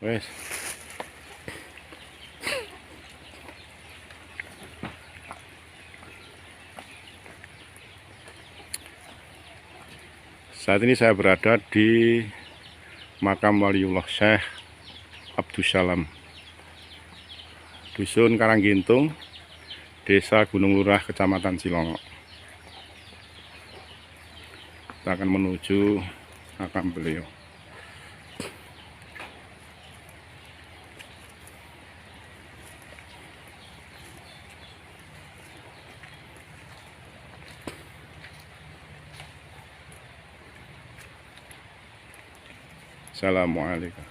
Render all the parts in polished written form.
Wes. Saat ini saya berada di makam Waliullah Syekh Abdussalam, Dusun Karanggintung, Desa Gunung Lurah, Kecamatan Cilongok. Kita akan menuju makam beliau. Assalamualaikum.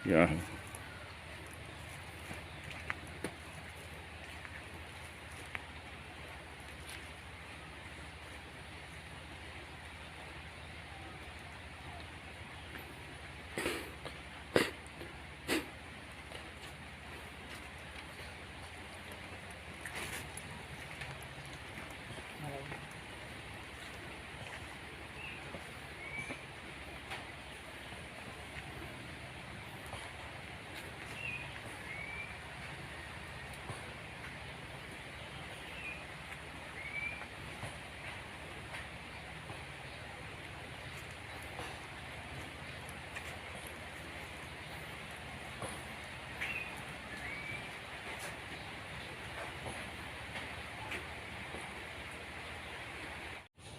Ya.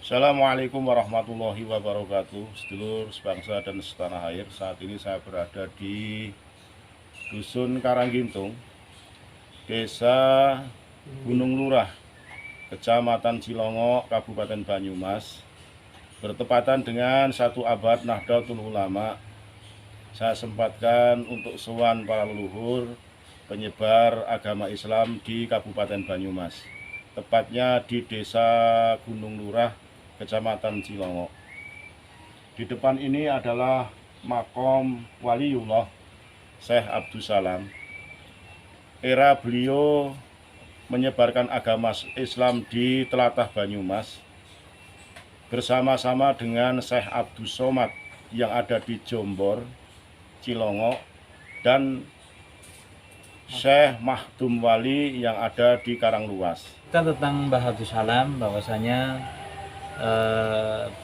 Assalamualaikum warahmatullahi wabarakatuh. Sedulur sebangsa dan setanah air, saat ini saya berada di Dusun Karanggintung, Desa Gunung Lurah, Kecamatan Cilongok, Kabupaten Banyumas. Bertepatan dengan 1 abad Nahdlatul Ulama, saya sempatkan untuk sowan para leluhur penyebar agama Islam di Kabupaten Banyumas, tepatnya di Desa Gunung Lurah, Kecamatan Cilongok. Di depan ini adalah makom Waliullah Syekh Abdussalam. Era beliau menyebarkan agama Islam di telatah Banyumas bersama-sama dengan Syekh Abdus Somad yang ada di Jombor, Cilongok, dan Syekh Mahdum Wali yang ada di Karangluas. Kita tentang Mbah Abdussalam, bahwasanya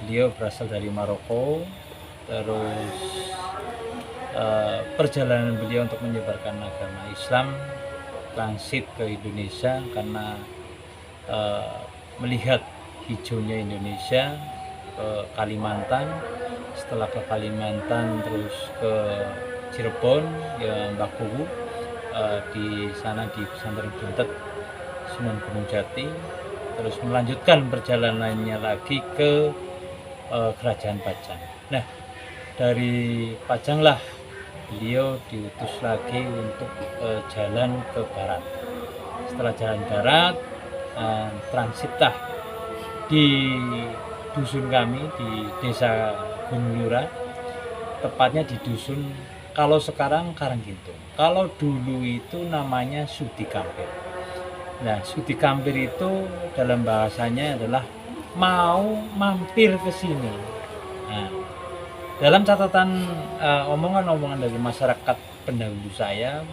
beliau berasal dari Maroko, terus perjalanan beliau untuk menyebarkan agama Islam transit ke Indonesia karena melihat hijaunya Indonesia, ke Kalimantan, setelah ke Kalimantan terus ke Cirebon, ya Mbah Kuwu, di sana di Pesantren Buntet Sunan Gunung Jati, terus melanjutkan perjalanannya lagi ke Kerajaan Pajang. Nah, dari Pajang lah beliau diutus lagi untuk jalan ke barat. Setelah jalan barat, transitlah di dusun kami di Desa Gunung Lurah, tepatnya di dusun, kalau sekarang Karanggintung, kalau dulu itu namanya Sudi Kampir. Nah, Sudi Kampir itu dalam bahasanya adalah mau mampir ke sini. Nah, dalam catatan omongan-omongan dari masyarakat pendahulu saya,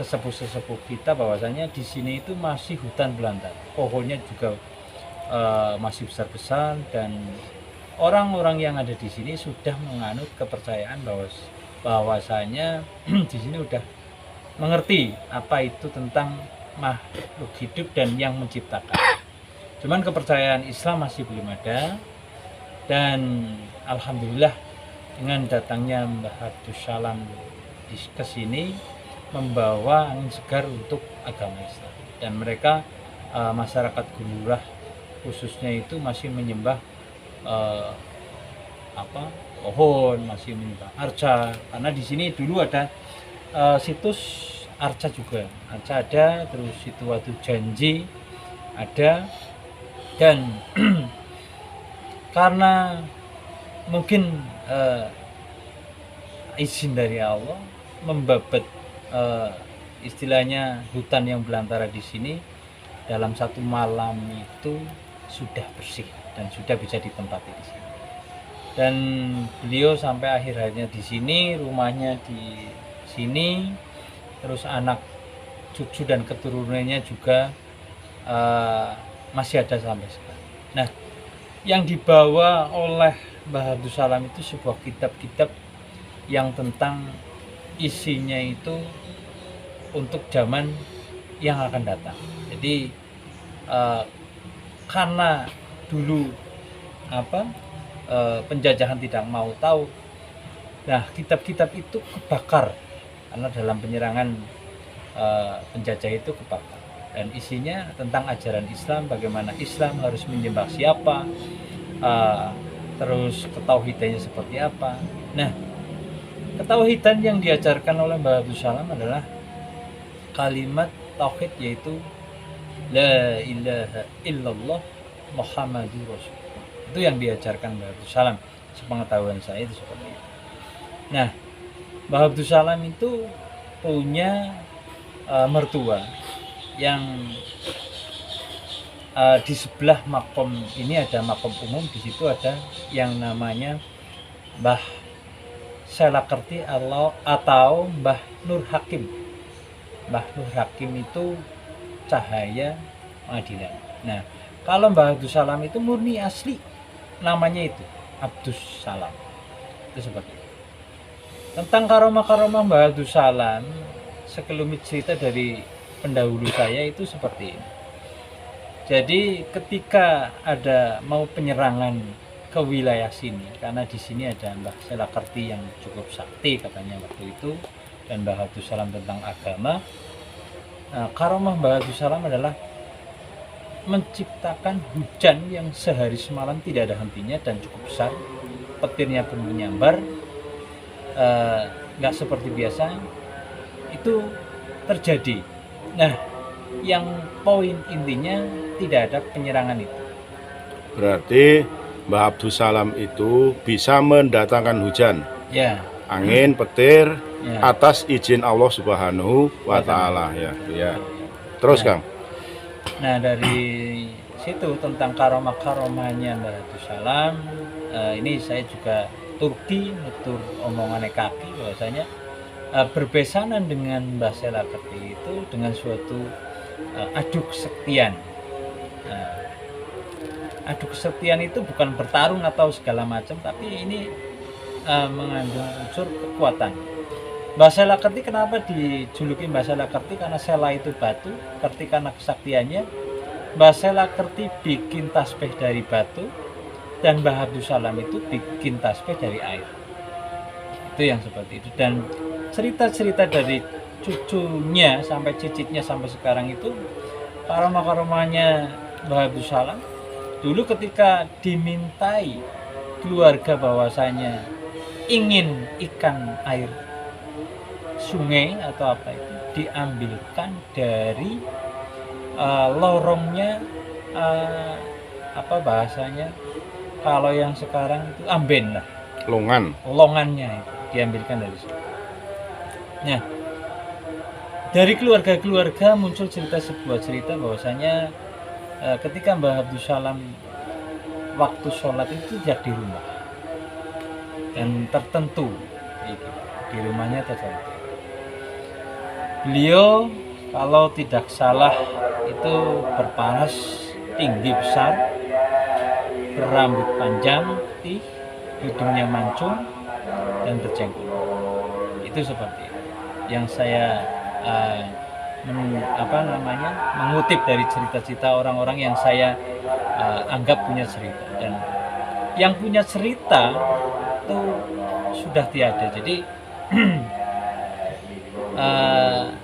sesepuh-sesepuh kita, bahwasanya di sini itu masih hutan belantara, pohonnya juga masih besar-besar, dan orang-orang yang ada di sini sudah menganut kepercayaan bahwasanya di sini udah mengerti apa itu tentang makhluk hidup dan yang menciptakan. Cuman kepercayaan Islam masih belum ada, dan alhamdulillah dengan datangnya Mbah Abdussalam ke sini membawa angin segar untuk agama Islam, dan mereka masyarakat Gunung Lurah khususnya itu masih menyembah pohon, masih menyembah arca, karena di sini dulu ada situs arca juga, arca ada, terus situ Watu Janji ada, dan karena mungkin izin dari Allah membabat istilahnya hutan yang belantara di sini dalam 1 malam itu sudah bersih dan sudah bisa ditempati di sini. dan beliau sampai akhir hayatnya di sini, rumahnya di sini, terus anak cucu dan keturunannya juga masih ada sampai sekarang. Nah, yang dibawa oleh Mbah Abdus Salam itu sebuah kitab-kitab yang tentang isinya itu untuk zaman yang akan datang. Jadi karena dulu penjajahan tidak mau tahu, nah kitab-kitab itu kebakar karena dalam penyerangan penjajah itu kebakar, dan isinya tentang ajaran Islam, bagaimana Islam harus menyembah siapa, terus ketauhidannya seperti apa. Nah, ketauhidan yang diajarkan oleh Mbah Abdus Salam adalah kalimat tauhid, yaitu la ilaha illallah Muhammadur Rasulullah. Itu yang diajarkan Mbah Abdus Salam, sepengetahuan saya itu seperti itu. Nah, Mbah Abdus Salam itu punya mertua yang di sebelah makom ini ada makom umum, di situ ada yang namanya Mbah Selakerti atau Mbah Nur Hakim. Mbah Nur Hakim itu cahaya pengadilan. Nah, kalau Mbah Abdus Salam itu murni asli, namanya itu Abdus Salam. Itu seperti itu. Tentang karomah-karomah Mbah Abdus Salam, sekelumit cerita dari pendahulu saya itu seperti ini. Jadi ketika ada mau penyerangan ke wilayah sini, karena di sini ada Mbah Selakerti yang cukup sakti katanya waktu itu, dan Mbah Abdus Salam tentang agama. Nah, karomah Mbah Abdus Salam adalah menciptakan hujan yang sehari semalam tidak ada hentinya dan cukup besar, petirnya pun menyambar, nggak seperti biasa itu terjadi. Nah, yang poin intinya tidak ada penyerangan itu. Berarti Mbah Abdus Salam itu bisa mendatangkan hujan, Ya, angin, petir, ya. atas izin Allah Subhanahu wa Ta'ala, ya. Terus, Nah. Kang. Nah, dari situ tentang karomah-karomahnya Mbah Abdus Salam, ini saya juga Turki nutur omongannya kaki bahwasanya berbesanan dengan Mbah Selakerti itu dengan suatu adu kesaktian. Nah, adu kesaktian itu bukan bertarung atau segala macam, tapi ini mengandung unsur kekuatan. Mbah Selakerti kenapa dijuluki Mbah Selakerti? Karena Sela itu batu, Kerti karena kesaktiannya. Mbah Selakerti bikin tasbih dari batu, dan Mbah Abdus Salam itu bikin tasbih dari air. Itu yang seperti itu. Dan cerita-cerita dari cucunya sampai cicitnya sampai sekarang itu, karomah-karomahnya Mbah Abdus Salam dulu ketika dimintai keluarga bahwasanya ingin ikan air sungai atau apa itu diambilkan dari lorongnya, apa bahasanya kalau yang sekarang itu amben lah, longannya itu diambilkan dari situ. Nah, dari keluarga-keluarga muncul sebuah cerita bahwasanya ketika Mbah Abdus Salam waktu sholat itu tidak di rumah dan tertentu di rumahnya tertentu. Beliau kalau tidak salah itu berparas tinggi besar, berambut panjang putih, hidungnya mancung dan berjenggot. Itu seperti itu yang saya mengutip dari cerita-cerita orang-orang yang saya anggap punya cerita, dan yang punya cerita itu sudah tiada. Jadi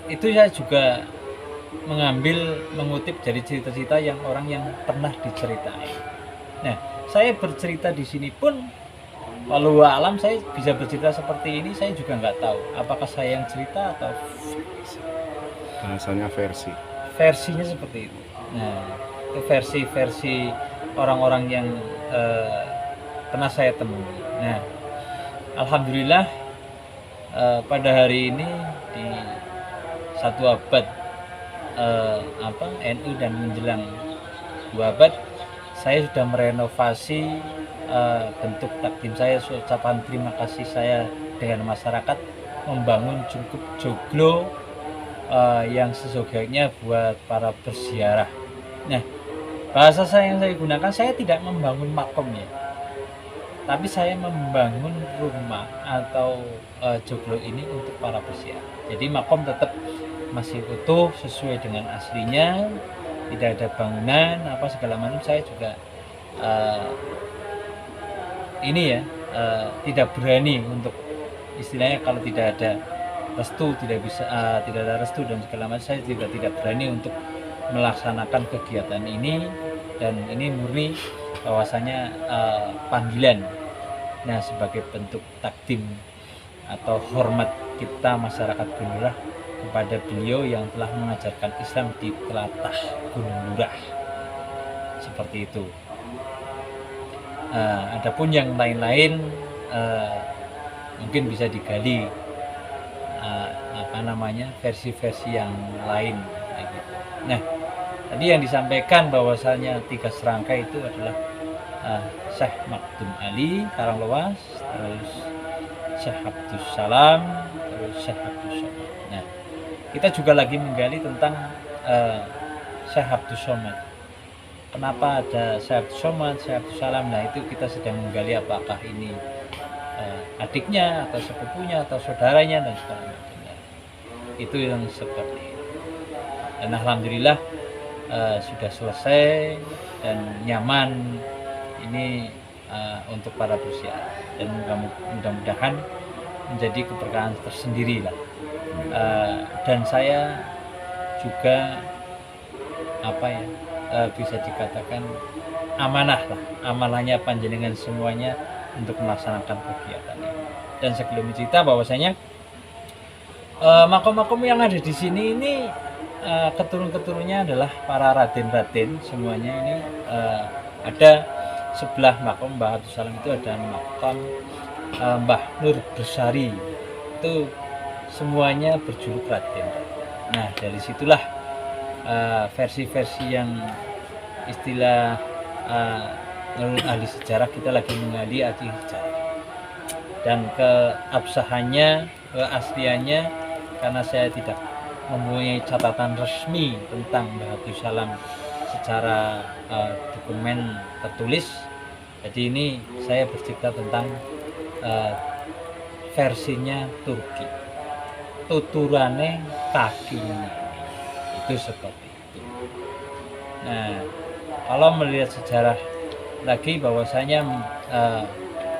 itu saya juga mengutip dari cerita-cerita yang orang yang pernah diceritain. Nah, saya bercerita di sini pun walau alam saya bisa bercerita seperti ini, saya juga nggak tahu apakah saya yang cerita atau bahasanya versinya seperti itu. Nah, itu versi orang-orang yang pernah saya temui. Nah, alhamdulillah pada hari ini di satu abad NU dan menjelang 2 abad, saya sudah merenovasi bentuk takdim saya, ucapan terima kasih saya dengan masyarakat, membangun cukup joglo yang sejogetnya buat para berziarah. Nah, bahasa saya yang saya gunakan, saya tidak membangun makom ya, tapi saya membangun rumah atau joglo ini untuk para berziarah. Jadi makom tetap masih utuh sesuai dengan aslinya, tidak ada bangunan apa segala macam. Saya juga tidak berani untuk istilahnya kalau tidak ada restu, tidak ada restu dan segala macam, saya juga tidak berani untuk melaksanakan kegiatan ini, dan ini murni bahwasanya panggilan. Nah, sebagai bentuk takdim atau hormat kita masyarakat Gunung Lurah kepada beliau yang telah mengajarkan Islam di telatah Gunung Lurah, seperti itu. Adapun yang lain-lain mungkin bisa digali versi-versi yang lain. Nah, tadi yang disampaikan bahwasanya 3 serangkai itu adalah Syekh Makhdum Ali Karanglewas, terus Syekh Abdus Salam, terus Syekh Abdus Somad. Nah, kita juga lagi menggali tentang Syekh Abdus Somad. Kenapa ada Syekh Abdus Somad, Syekh Abdus Salam? Nah, itu kita sedang menggali apakah ini adiknya atau sepupunya atau saudaranya dan segala macam. Itu yang seperti itu. Dan alhamdulillah sudah selesai dan nyaman ini untuk para berziarah, dan mudah-mudahan menjadi keberkahan tersendiri lah. Dan saya juga bisa dikatakan amanahnya panjenengan semuanya untuk melaksanakan kegiatan ini. Dan sebelum cerita bahwasanya makom-makom yang ada di sini ini keturun-keturunnya adalah para raden-raden semuanya. Ini ada sebelah makom Mbah Abdus Salam itu ada makam Mbah Nur Besari, itu semuanya berjuluk raden. Nah, dari situlah versi-versi yang istilah menurut ahli sejarah, kita lagi menggali ahli sejarah dan keabsahannya, keasliannya, karena saya tidak mempunyai catatan resmi tentang Mbah Abdus Salam secara dokumen tertulis. Jadi ini saya bercerita tentang versinya Turki, tuturane kakinya itu seperti itu. Nah, kalau melihat sejarah lagi bahwasanya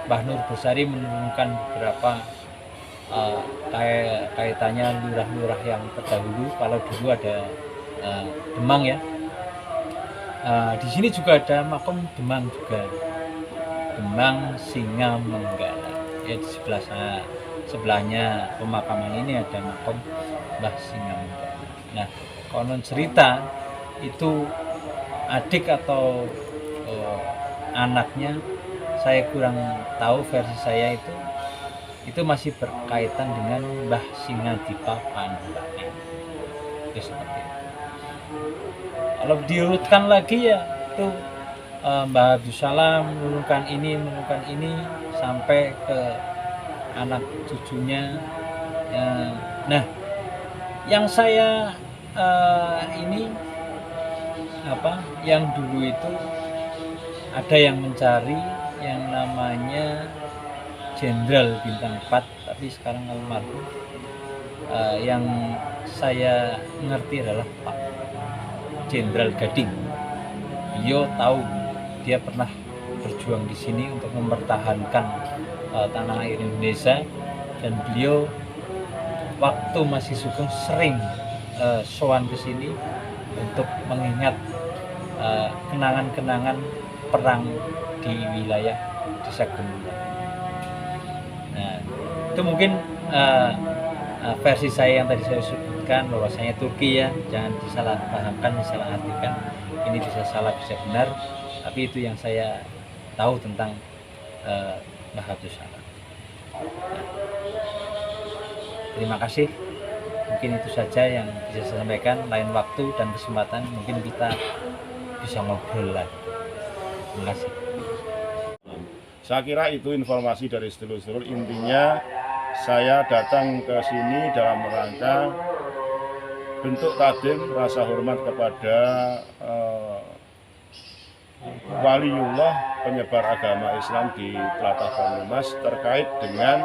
Mbah Nur Besari menurunkan beberapa kaitannya lurah-lurah yang terdahulu. Kalau dulu ada Demang ya, di sini juga ada makom Demang juga, Demang Singa Menggala ya. Di sebelahnya pemakaman ini ada makom Mbah Singa Menggala. Nah, konon cerita itu adik atau anaknya, saya kurang tahu, versi saya itu masih berkaitan dengan Mbah Singadipa Pandurake. Itu seperti itu. Kalau diurutkan lagi ya itu Mbah Abdus Salam menurunkan ini sampai ke anak cucunya. Nah, yang saya yang dulu itu ada yang mencari yang namanya Jenderal Bintang 4, tapi sekarang almarhum. Yang saya mengerti adalah Pak Jenderal Gading. Beliau tahu, dia pernah berjuang di sini untuk mempertahankan tanah air Indonesia, dan beliau waktu masih sugeng sering sowan ke sini untuk mengingat kenangan-kenangan perang di wilayah Desa Gunung. Nah, itu mungkin versi saya yang tadi saya sebutkan bahwasanya Turki ya, jangan disalahpahamkan, disalahartikan. Ini bisa salah bisa benar, tapi itu yang saya tahu tentang Mbah Abdus Salam. Nah, terima kasih. Mungkin itu saja yang bisa saya sampaikan. Lain waktu dan kesempatan mungkin kita bisa ngobrol lagi. Terima kasih. Saya kira itu informasi dari sedulur-sedulur. Intinya saya datang ke sini dalam rangka bentuk takdim rasa hormat kepada waliullah penyebar agama Islam di tlatah Banyumas terkait dengan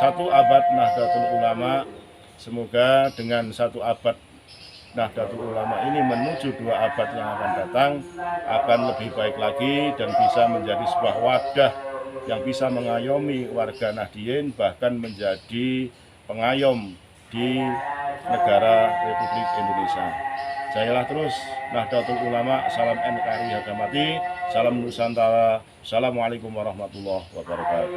1 abad Nahdlatul Ulama. Semoga dengan 1 abad Nahdlatul Ulama ini menuju 2 abad yang akan datang akan lebih baik lagi dan bisa menjadi sebuah wadah yang bisa mengayomi warga Nahdien, bahkan menjadi pengayom di negara Republik Indonesia. Jayalah terus Nahdlatul Ulama, salam NKRI harga mati, salam Nusantara, assalamualaikum warahmatullahi wabarakatuh.